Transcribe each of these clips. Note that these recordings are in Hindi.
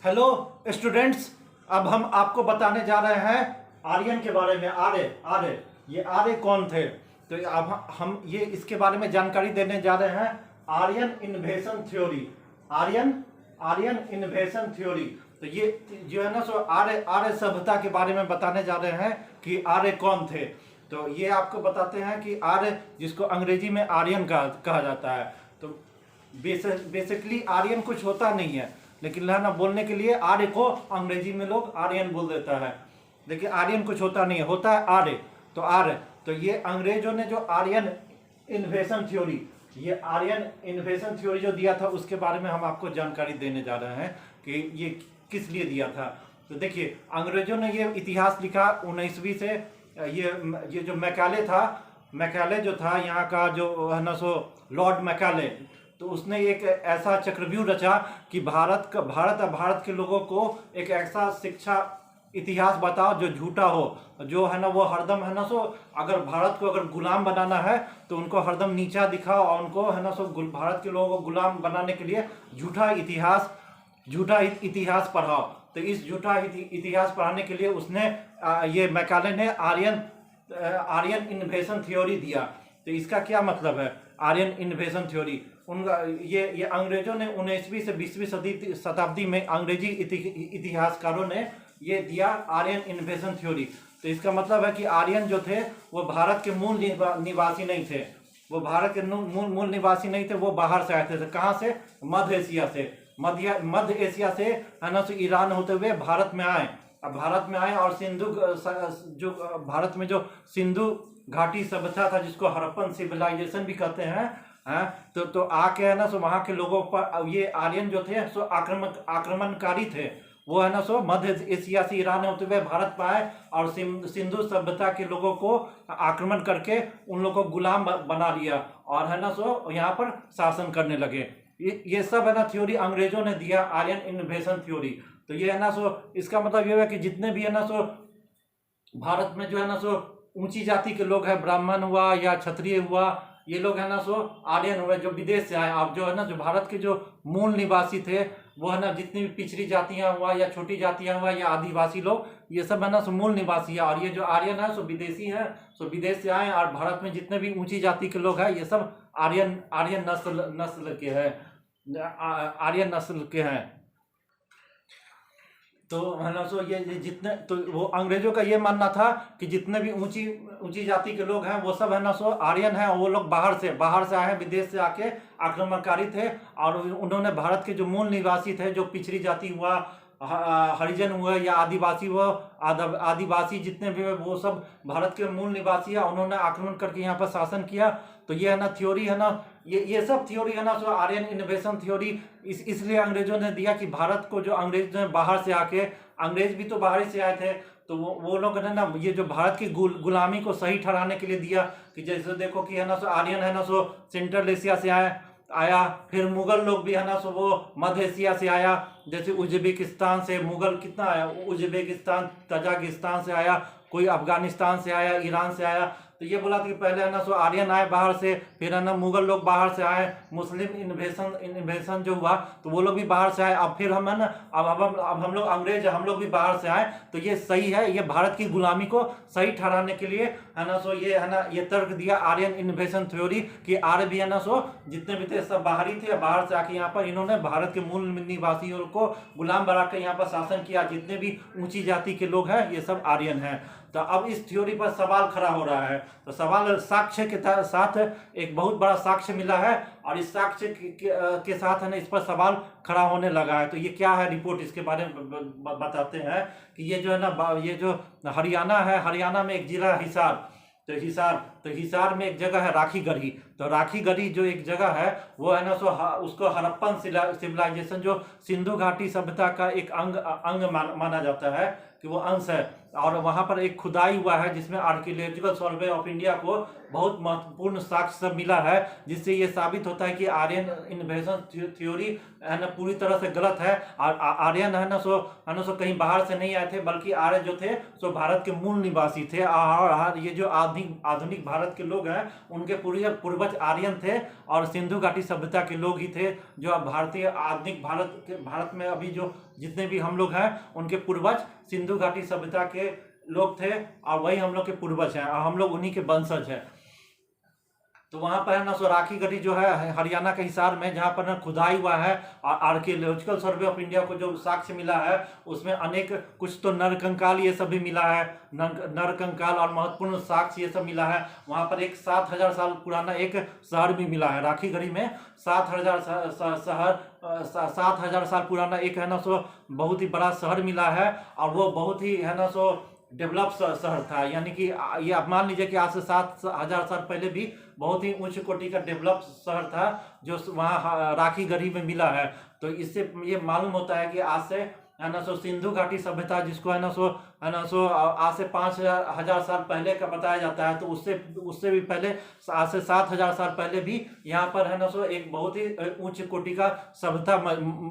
हेलो स्टूडेंट्स, अब हम आपको बताने जा रहे हैं आर्यन के बारे में। आर्य आर्य ये आर्य कौन थे? तो अब हम ये इसके बारे में जानकारी देने जा रहे हैं। Aryan invasion theory, Aryan Aryan invasion theory. तो ये जो है ना सो आर्य आर्य सभ्यता के बारे में बताने जा रहे हैं कि आर्य कौन थे। तो ये आपको बताते हैं कि आर्य, जिसको अंग्रेजी में आर्यन कहा जाता है। तो बेसिकली आर्यन कुछ होता नहीं है, लेकिन है ना बोलने के लिए आर्य को अंग्रेजी में लोग आर्यन बोल देता है। लेकिन आर्यन कुछ होता नहीं है, होता है आर्य। तो आर्य, तो ये अंग्रेजों ने जो आर्यन इन्वेशन थ्योरी, ये आर्यन इन्वेशन थ्योरी जो दिया था, उसके बारे में हम आपको जानकारी देने जा रहे हैं कि ये किस लिए दिया था। तो देखिए, अंग्रेजों ने ये इतिहास लिखा 19वीं से। ये जो मैकाले था, मैकाले जो था यहाँ का, जो है ना सो लॉर्ड मैकाले, तो उसने एक ऐसा चक्रव्यूह रचा कि भारत के लोगों को एक ऐसा शिक्षा इतिहास बताओ जो झूठा हो, जो है ना वो हरदम है ना सो, अगर भारत को अगर गुलाम बनाना है तो उनको हरदम नीचा दिखाओ, और उनको है ना सो भारत के लोगों को गुलाम बनाने के लिए झूठा इतिहास पढ़ाओ। तो इस झूठा इतिहास पढ़ाने के लिए उसने ये मैकाले ने आर्यन इन्वेशन थ्योरी दिया। तो इसका क्या मतलब है आर्यन इन्वेशन थ्योरी? उनका ये अंग्रेजों ने 19वीं से 20वीं शताब्दी में अंग्रेजी इतिहासकारों ने ये दिया आर्यन इन्वेशन थ्योरी। तो इसका मतलब है कि आर्यन जो थे वो भारत के मूल निवासी नहीं थे, वो भारत के मूल निवासी नहीं थे, वो बाहर से आए थे। कहाँ से? मध्य एशिया से, मध्य एशिया से है ना, ईरान होते हुए भारत में आए। अब भारत में आए और जो भारत में जो सिंधु घाटी सभ्यता था, जिसको हड़प्पन सिविलाइजेशन भी कहते हैं, तो आके है ना सो वहाँ के लोगों पर ये आर्यन जो थे सो आक्रमणकारी थे। वो है ना सो मध्य एशिया से ईरान होते हुए भारत पर आए और सिंधु सभ्यता के लोगों को आक्रमण करके उन लोगों को गुलाम बना लिया, और है ना सो यहाँ पर शासन करने लगे। ये सब है ना थ्योरी अंग्रेजों ने दिया, आर्यन इन्वेशन थ्योरी। तो ये है ना सो, इसका मतलब ये है कि जितने भी है ना सो भारत में जो है ना सो ऊंची जाति के लोग हैं, ब्राह्मण हुआ या क्षत्रिय हुआ, ये लोग है ना सो आर्यन हुए, जो विदेश से आए। अब जो है ना, जो भारत के जो मूल निवासी थे, वो है ना जितनी भी पिछड़ी जातियां हुआ या छोटी जातियां हुआ या आदिवासी लोग, ये सब है ना सो मूल निवासी है। और ये जो आर्यन है सो विदेशी है, सो विदेश से आए। और भारत में जितने भी ऊंची जाति के लोग हैं, ये सब आर्यन नस्ल के हैं, आर्यन नस्ल के हैं। तो है ना सो ये जितने, तो वो अंग्रेजों का ये मानना था कि जितने भी ऊंची जाति के लोग हैं वो सब है ना सो आर्यन हैं, और वो लोग बाहर से आए हैं, विदेश से आके आक्रमणकारी थे। और उन्होंने भारत के जो मूल निवासी थे, जो पिछड़ी जाति हुआ, हरिजन हुए या आदिवासी हुआ, आदिवासी जितने भी, वो सब भारत के मूल निवासी है, उन्होंने आक्रमण करके यहाँ पर शासन किया। तो ये है ना थ्योरी है ना, ये सब थ्योरी है ना सो आर्यन इन्वेशन थ्योरी इसलिए अंग्रेजों ने दिया कि भारत को जो अंग्रेज ने बाहर से आके, अंग्रेज भी तो बाहर से आए थे, तो वो लोग है ना ये जो भारत की गुलामी को सही ठहराने के लिए दिया। कि जैसे देखो कि है ना सो आर्यन है ना सो सेंट्रल एशिया से आया, फिर मुगल लोग भी है ना सो वो मध्य एशिया से आया। जैसे उज्बेकिस्तान से मुगल कितना आया, उज्बेकिस्तान तजाकिस्तान से आया, कोई अफगानिस्तान से आया, ईरान से आया। तो ये बोला था कि पहले है ना सो आर्यन आए बाहर से, फिर है ना मुगल लोग बाहर से आए, मुस्लिम इन्वेशन जो हुआ तो वो लोग भी बाहर से आए। अब फिर हम है ना, अब हम लोग अंग्रेज, हम लोग भी बाहर से आए। तो ये सही है, ये भारत की गुलामी को सही ठहराने के लिए है ना सो ये है ना, ये तर्क दिया आर्यन इन्वेशन थ्योरी कि आर्य भी है ना सो जितने भी थे सब बाहरी थे, बाहर से आके यहाँ पर इन्होंने भारत के मूल निवासियों को गुलाम बनाकर यहाँ पर शासन किया। जितने भी ऊंची जाति के लोग हैं ये सब आर्यन हैं। तो अब इस थ्योरी पर सवाल खड़ा हो रहा है। तो सवाल साक्ष्य के साथ एक बहुत बड़ा साक्ष्य मिला है, और इस साक्ष्य के साथ है ना इस पर सवाल खड़ा होने लगा है। तो ये क्या है रिपोर्ट, इसके बारे में बताते हैं कि ये जो है ना, ये जो हरियाणा है, हरियाणा में एक जिला हिसार, तो हिसार में एक जगह है राखीगढ़ी। तो राखीगढ़ी जो एक जगह है वो है ना सो उसको हड़प्पन सिविलाइजेशन, जो सिंधु घाटी सभ्यता का एक अंग माना जाता है कि वो अंश है। और वहाँ पर एक खुदाई हुआ है जिसमें आर्कियोलॉजिकल सर्वे ऑफ इंडिया को बहुत महत्वपूर्ण साक्ष्य सब मिला है, जिससे ये साबित होता है कि आर्यन इन्वेजन थ्योरी है ना पूरी तरह से गलत है। और आर्यन है ना सो कहीं बाहर से नहीं आए थे, बल्कि आर्य जो थे सो भारत के मूल निवासी थे। और ये जो आधुनिक भारत के लोग हैं उनके पूर्वज आर्यन थे और सिंधु घाटी सभ्यता के लोग ही थे, जो अब भारतीय आधुनिक भारत में अभी जो जितने भी हम लोग हैं उनके पूर्वज सिंधु घाटी सभ्यता के लोग थे और वही हम लोग के पूर्वज हैं और हम लोग उन्हीं के वंशज हैं। तो वहां पर है ना सो राखी गढ़ी जो है हरियाणा के हिसार में, जहां पर ना खुदाई हुआ है और आर्कियोलॉजिकल सर्वे ऑफ इंडिया को जो साक्ष्य मिला है उसमें अनेक कुछ तो नरकंकाल ये सब भी मिला है, नरकंकाल और महत्वपूर्ण साक्ष्य ये सब मिला है। वहां पर एक 7000 साल पुराना एक शहर भी मिला है राखी गढ़ी में। 7000 साल पुराना एक है ना सो बहुत ही बड़ा शहर मिला है और वो बहुत ही है ना सो डेवलप शहर था। यानी कि ये आप मान लीजिए कि आज से 7000 साल पहले भी बहुत ही उच्च कोटि का डेवलप शहर था जो वहाँ राखी गढ़ी में मिला है। तो इससे ये मालूम होता है कि आज से है ना सो सिंधु घाटी सभ्यता जिसको है ना सो आज से 5000 साल पहले का बताया जाता है, तो उससे भी पहले आज से 7000 साल पहले भी यहाँ पर है ना सो एक बहुत ही उच्च कोटि का सभ्यता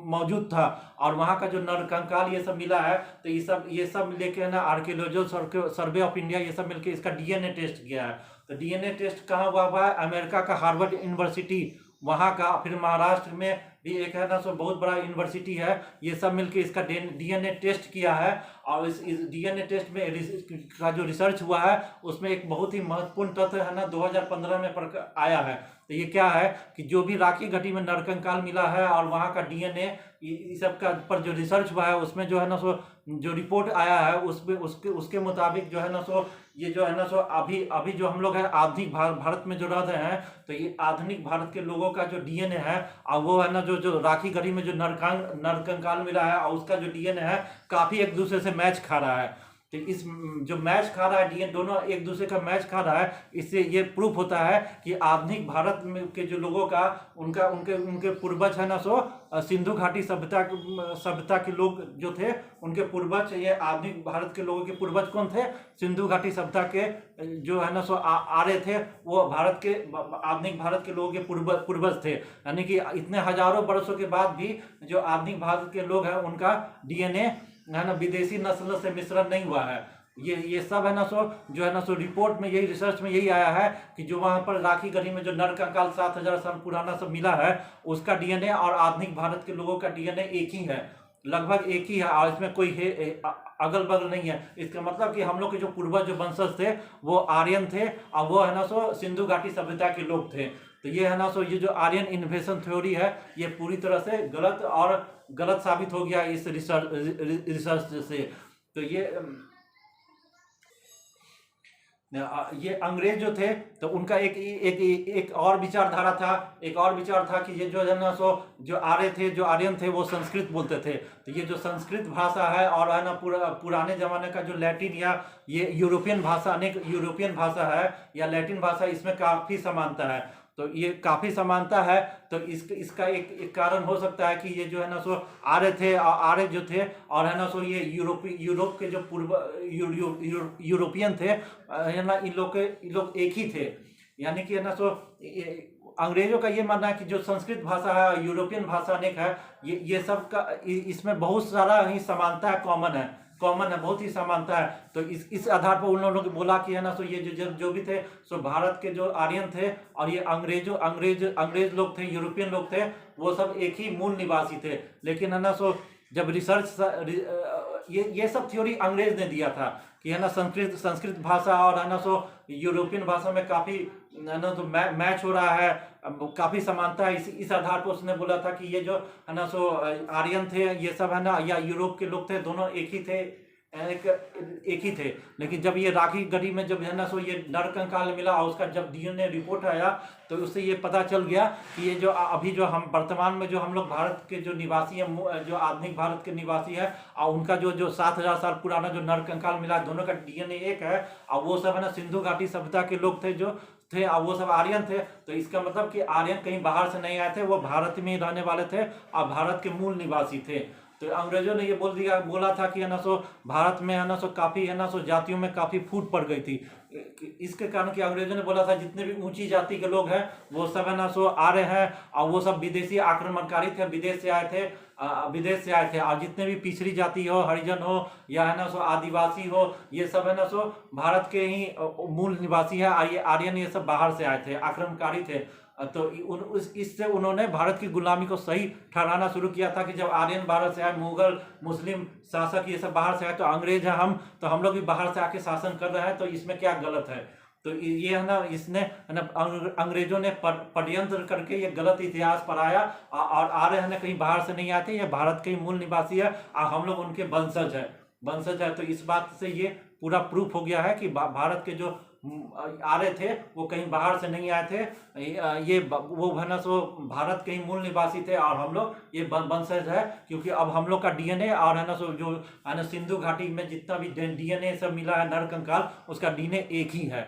मौजूद था। और वहाँ का जो नरकंकाल ये सब मिला है, तो ये सब लेके है ना आर्कियोलॉजिकल सर्वे ऑफ इंडिया ये सब मिलके इसका डीएनए टेस्ट किया है। तो डीएनए टेस्ट कहाँ हुआ है? अमेरिका का हार्वर्ड यूनिवर्सिटी वहाँ का, फिर महाराष्ट्र में भी एक है ना सो बहुत बड़ा यूनिवर्सिटी है, ये सब मिलके इसका डीएनए टेस्ट किया है। और इस डीएनए टेस्ट में का जो रिसर्च हुआ है उसमें एक बहुत ही महत्वपूर्ण तथ्य है ना 2015 में आया है। तो ये क्या है कि जो भी राखी गढ़ी में नरकंकाल मिला है और वहाँ का डीएनए इस सब का पर जो रिसर्च हुआ है उसमें जो है ना सो जो रिपोर्ट आया है उसमें उसके मुताबिक जो है ना सो ये जो है ना सो अभी जो हम लोग हैं आधुनिक भारत में जो रह रहे हैं, तो ये आधुनिक भारत के लोगों का जो डीएनए है और वो है ना जो राखी गढ़ी में जो नरकंकाल मिला है और उसका जो डीएनए है काफी एक दूसरे से मैच खा रहा है। तो इस जो मैच खा रहा है डीएनए दोनों एक दूसरे का मैच खा रहा है, इससे ये प्रूफ होता है कि आधुनिक भारत में के जो लोगों का उनके पूर्वज है ना सो सिंधु घाटी सभ्यता के लोग जो थे उनके पूर्वज, ये आधुनिक भारत के लोगों के पूर्वज कौन थे? सिंधु घाटी सभ्यता के जो है ना सो आर्य थे, वो आधुनिक भारत के लोगों के पूर्वज थे। यानी कि इतने हजारों वर्षों के बाद भी जो आधुनिक भारत के लोग हैं उनका डीएनए है ना विदेशी नस्ल से मिश्रण नहीं हुआ है। ये सब है ना सो जो है ना सो रिपोर्ट में यही रिसर्च में यही आया है कि जो वहाँ पर राखी गढ़ी में जो नरकंकाल 7000 साल पुराना सब मिला है उसका डीएनए और आधुनिक भारत के लोगों का डीएनए एक ही है, लगभग एक ही है और इसमें कोई अगल बगल नहीं है। इसका मतलब कि हम लोग के जो पूर्वज जो वंशज थे वो आर्यन थे और वो है ना सो सिंधु घाटी सभ्यता के लोग थे। तो ये है ना सो ये जो आर्यन इन्वेजन थ्योरी है ये पूरी तरह से गलत साबित हो गया इस रिसर्च से। तो ये अंग्रेज जो थे तो उनका एक और विचारधारा था, एक और विचार था कि ये जो है ना सो जो आर्यन थे वो संस्कृत बोलते थे। तो ये जो संस्कृत भाषा है और है ना पुराने जमाने का जो लैटिन या ये यूरोपियन भाषा, अनेक यूरोपियन भाषा है या लैटिन भाषा, इसमें काफी समानता है। तो ये काफी समानता है, तो इसका एक कारण हो सकता है कि ये जो है ना सो आर्य जो थे और है ना सो ये यूरोप के जो यूरोपियन थे है ना, इन लोग एक ही थे। यानी कि है ना सो अंग्रेजों का ये मानना है कि जो संस्कृत भाषा है यूरोपियन भाषा अनेक है, ये सब का इसमें बहुत सारा ही समानता है, कॉमन है, बहुत ही समानता है। तो इस आधार पर उन लोगों ने बोला कि है ना सो ये जो भी थे सो भारत के जो आर्यन थे और ये अंग्रेज लोग थे, यूरोपियन लोग थे, वो सब एक ही मूल निवासी थे। लेकिन है ना सो जब रिसर्च ये सब थ्योरी अंग्रेज ने दिया था कि है ना संस्कृत भाषा और है ना सो यूरोपियन भाषा में काफी है ना तो मैच हो रहा है, काफी समानता है। इस आधार पर उसने बोला था कि ये जो है ना सो आर्यन थे ये सब है ना या यूरोप के लोग थे, दोनों एक ही थे। लेकिन जब ये राखी गढ़ी में जब है ना सो ये नरकंकाल मिला और उसका जब डीएनए रिपोर्ट आया तो उससे ये पता चल गया कि ये जो अभी जो हम वर्तमान में जो हम लोग भारत के जो निवासी हैं, जो आधुनिक भारत के निवासी है और उनका जो 7000 साल पुराना जो नरकंकाल मिला, दोनों का डीएनए एक है और वो सब है ना सिंधु घाटी सभ्यता के लोग थे और वो सब आर्यन थे। तो इसका मतलब कि आर्यन कहीं बाहर से नहीं आए थे, वो भारत में ही रहने वाले थे और भारत के मूल निवासी थे। तो अंग्रेजों ने ये बोला था कि है ना सो भारत में है ना सो काफ़ी है ना सो जातियों में काफ़ी फूट पड़ गई थी। इसके कारण कि अंग्रेजों ने बोला था जितने भी ऊंची जाति के लोग हैं वो सब है ना सो आ रहे हैं, और वो सब विदेशी आक्रमणकारी थे, विदेश से आए थे, और जितने भी पिछड़ी जाति हो, हरिजन हो या है ना सो आदिवासी हो, ये सब है ना सो भारत के ही मूल निवासी है। ये आर्यन ये सब बाहर से आए थे, आक्रमणकारी थे। तो इससे उन्होंने भारत की गुलामी को सही ठहराना शुरू किया था कि जब आर्यन भारत से आए, मुगल मुस्लिम शासक ये सब बाहर से आए, तो अंग्रेज हैं हम, तो हम लोग भी बाहर से आके शासन कर रहे हैं, तो इसमें क्या गलत है। तो ये है ना, इसने है ना अंग्रेजों ने षड्यंत्र करके ये गलत इतिहास पढ़ाया, और आर्य है ना कहीं बाहर से नहीं आते, ये भारत के मूल निवासी है और हम लोग उनके वंशज है। तो इस बात से ये पूरा प्रूफ हो गया है कि भारत के जो आर्य थे वो कहीं बाहर से नहीं आए थे, ये वो है ना सो भारत के ही मूल निवासी थे, और हम लोग ये वंशज है, क्योंकि अब हम लोग का डीएनए और है ना सो जो है ना सिंधु घाटी में जितना भी डीएनए सब मिला है नर कंकाल, उसका डीएनए एक ही है।